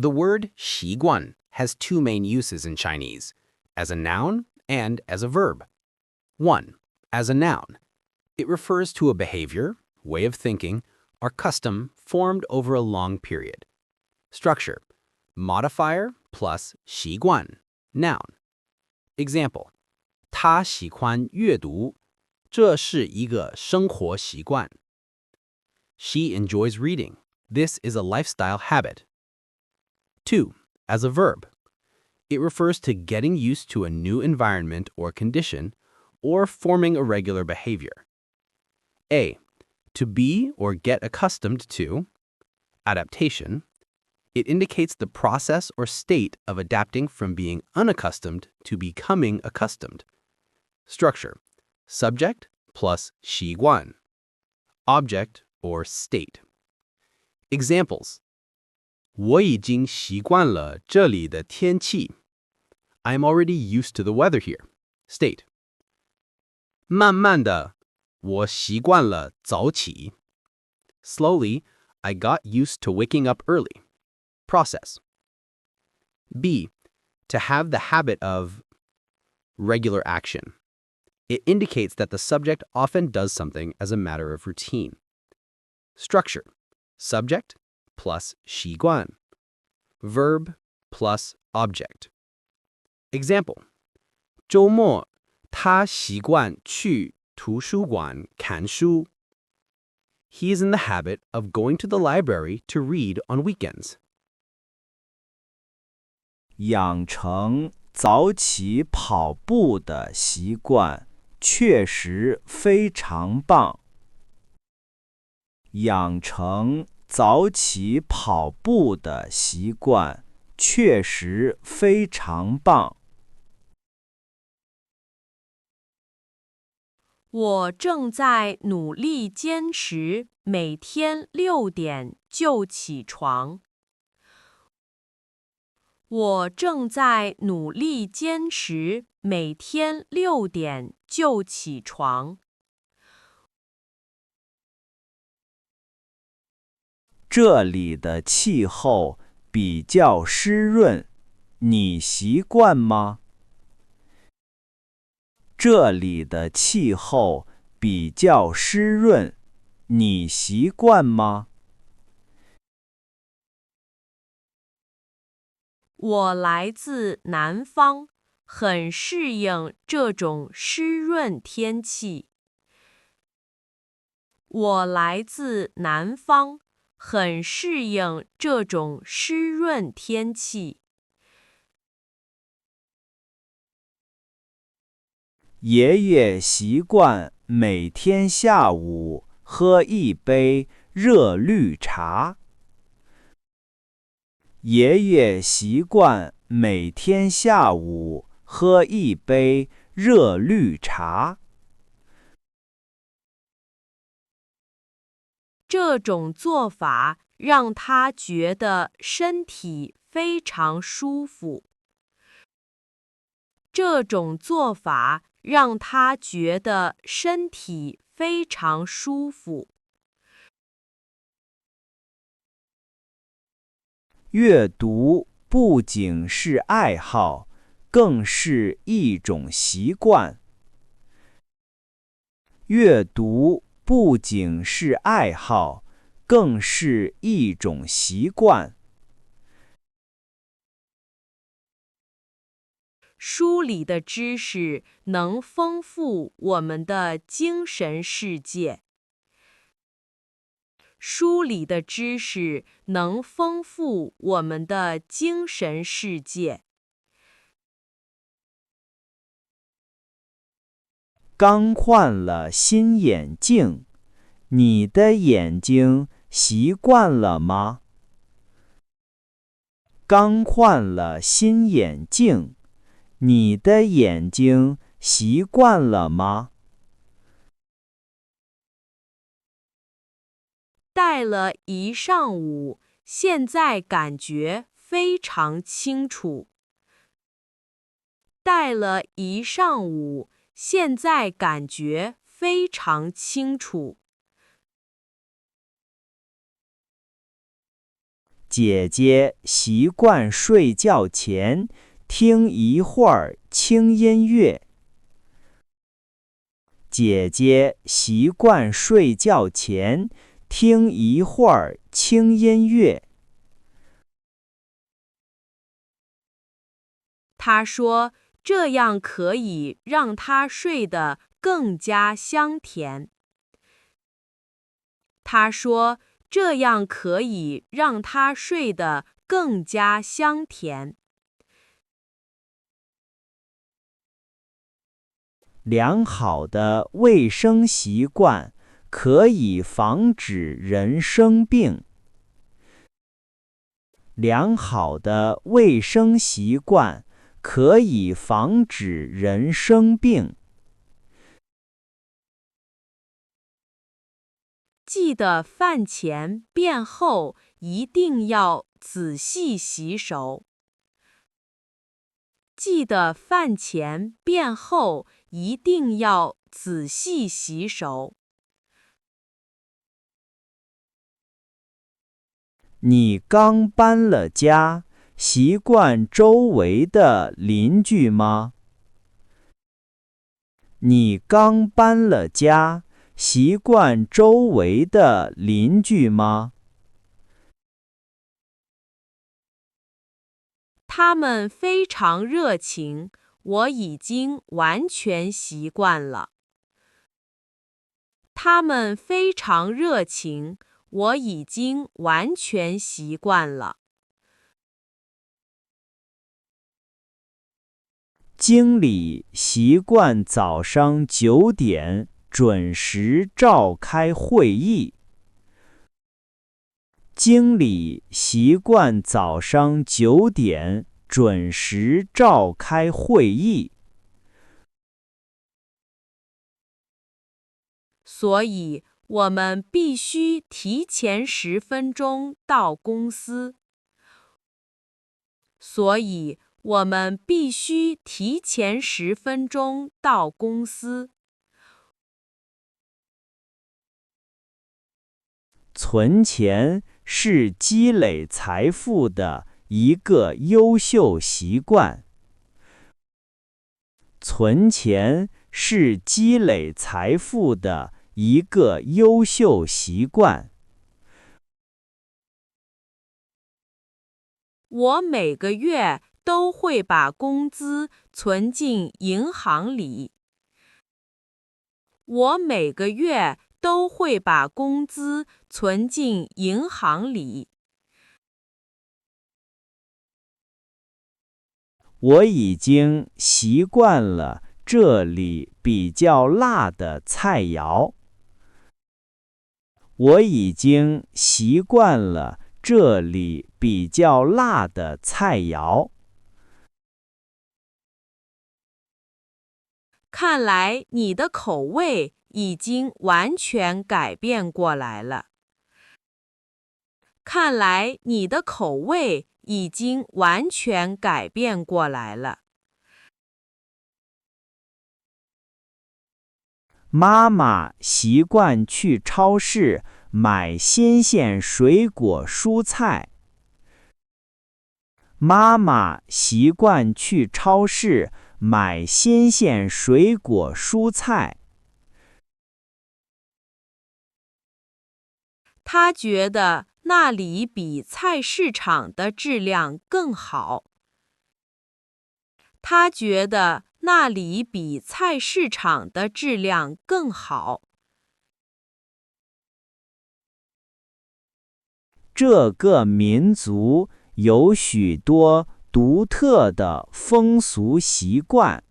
The word 习惯 has two main uses in Chinese, as a noun and as a verb. 1. As a noun. It refers to a behavior, way of thinking, or custom formed over a long period. Structure: modifier plus 习惯 noun. Example: 他喜欢阅读，这是一个生活习惯。She enjoys reading. This is a lifestyle habit. 2. As a verb. It refers to getting used to a new environment or condition, or forming a regular behavior. A. To be or get accustomed to. Adaptation. It indicates the process or state of adapting from being unaccustomed to becoming accustomed. Structure: subject plus 习惯 object or state. Examples: 我已经习惯了这里的天气。I'm already used to the weather here. State: 慢慢的，我习惯了早起。Slowly, I got used to waking up early. Process. B. To have the habit of regular action. It indicates that the subject often does something as a matter of routine. Structure: subject plus 习惯 verb plus object. Example: 周末他习惯去图书馆看书。He is in the habit of going to the library to read on weekends. 养成早起跑步的习惯确实非常棒。养成早起跑步的习惯确实非常棒。我正在努力坚持每天6点就起床。我正在努力坚持每天6点就起床。这里的气候比较湿润，你习惯吗？这里的气候比较湿润，你习惯吗？我来自南方，很适应这种湿润天气。我来自南方，很适应这种湿润天气。爷爷习惯每天下午喝一杯热绿茶。爷爷习惯每天下午喝一杯热绿茶。这种做法让他觉得身体非常舒服。这种做法让他觉得身体非常舒服。阅读不仅是爱好，更是一种习惯。阅读不仅是爱好，更是一种习惯。书里的知识能丰富我们的精神世界。书里的知识能丰富我们的精神世界。刚换了新眼镜，你的眼睛习惯了吗？刚换了新眼镜，你的眼睛习惯了吗？戴了一上午，现在感觉非常清楚。戴了一上午，现在感觉非常清楚。姐姐习惯睡觉前听一会儿轻音乐。姐姐习惯睡觉前听一会儿轻音乐。他说这样可以让他睡得更加香甜。他说这样可以让他睡得更加香甜。良好的卫生习惯可以防止人生病。良好的卫生习惯可以防止人生病。记得饭前便后一定要仔细洗手。记得饭前便后一定要仔细洗手。你刚搬了家，习惯周围的邻居吗？你刚搬了家，习惯周围的邻居吗？他们非常热情，我已经完全习惯了。他们非常热情，我已经完全习惯了。经理习惯早上9点准时召开会议。经理习惯早上9点准时召开会议。所以，我们必须提前10分钟到公司。所以，我们必须提前10分钟到公司。存钱是积累财富的一个优秀习惯。存钱是积累财富的一个优秀习惯。我每个月都会把工资存进银行里。我每个月都会把工资存进银行里。我已经习惯了这里比较辣的菜肴。我已经习惯了这里比较辣的菜肴。看来你的口味已经完全改变过来了。看来你的口味已经完全改变过来了。妈妈习惯去超市买新鲜水果蔬菜。妈妈习惯去超市买新鲜水果蔬菜。他觉得那里比菜市场的质量更好。他觉得那里比菜市场的质量更好。这个民族有许多独特的风俗习惯。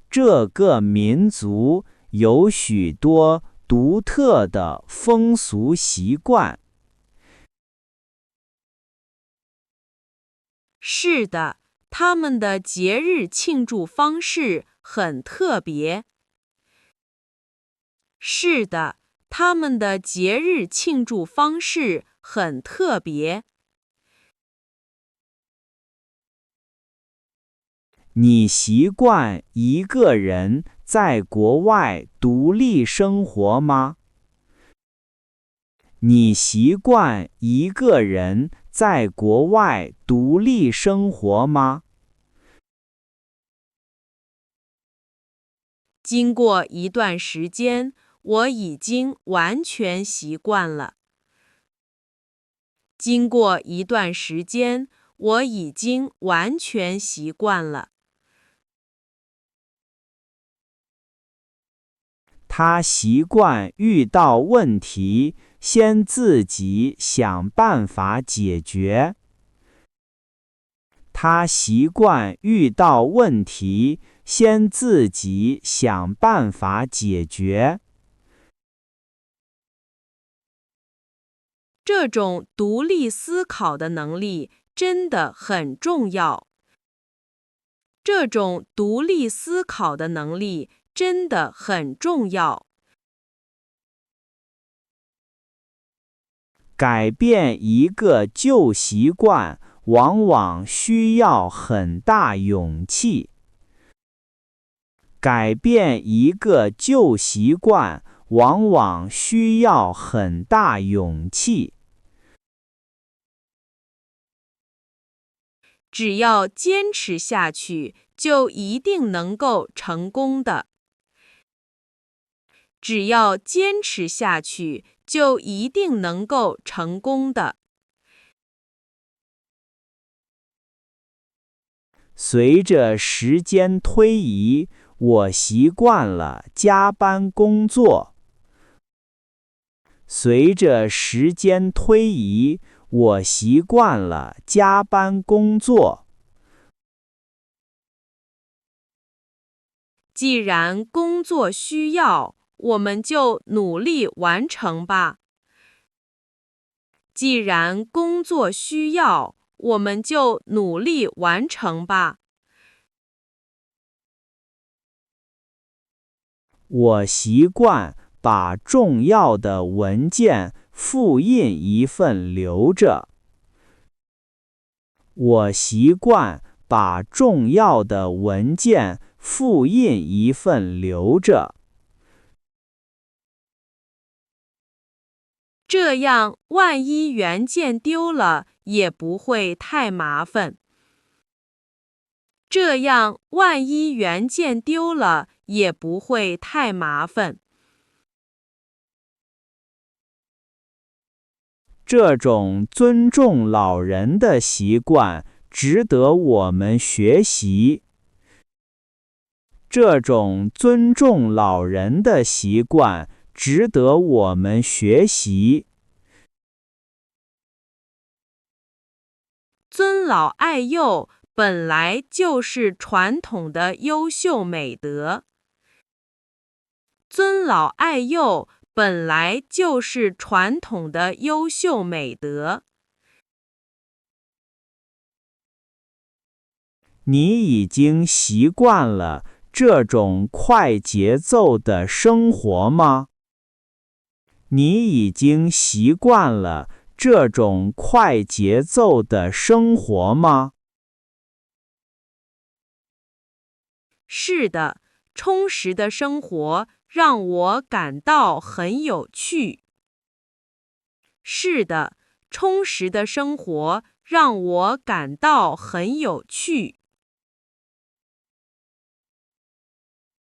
这个民族有许多独特的风俗习惯。是的，他们的节日庆祝方式很特别。是的，他们的节日庆祝方式很特别。你习惯一个人在国外独立生活吗？你习惯一个人在国外独立生活吗？经过一段时间，我已经完全习惯了。经过一段时间，我已经完全习惯了。他习惯遇到问题，先自己想办法解决。他习惯遇到问题，先自己想办法解决。这种独立思考的能力真的很重要。这种独立思考的能力真的很重要。改变一个旧习惯，往往需要很大勇气。改变一个旧习惯，往往需要很大勇气。只要坚持下去，就一定能够成功的。只要坚持下去，就一定能够成功的。随着时间推移，我习惯了加班工作。随着时间推移，我习惯了加班工作。既然工作需要，我们就努力完成吧。既然工作需要，我们就努力完成吧。我习惯把重要的文件复印一份留着。我习惯把重要的文件复印一份留着。这样，万一原件丢了，也不会太麻烦。这样，万一原件丢了，也不会太麻烦。这种尊重老人的习惯值得我们学习。这种尊重老人的习惯值得我们学习。尊老爱幼本来就是传统的优秀美德。尊老爱幼本来就是传统的优秀美德。你已经习惯了这种快节奏的生活吗？你已经习惯了这种快节奏的生活吗？是的，充实的生活让我感到很有趣。是的，充实的生活让我感到很有趣。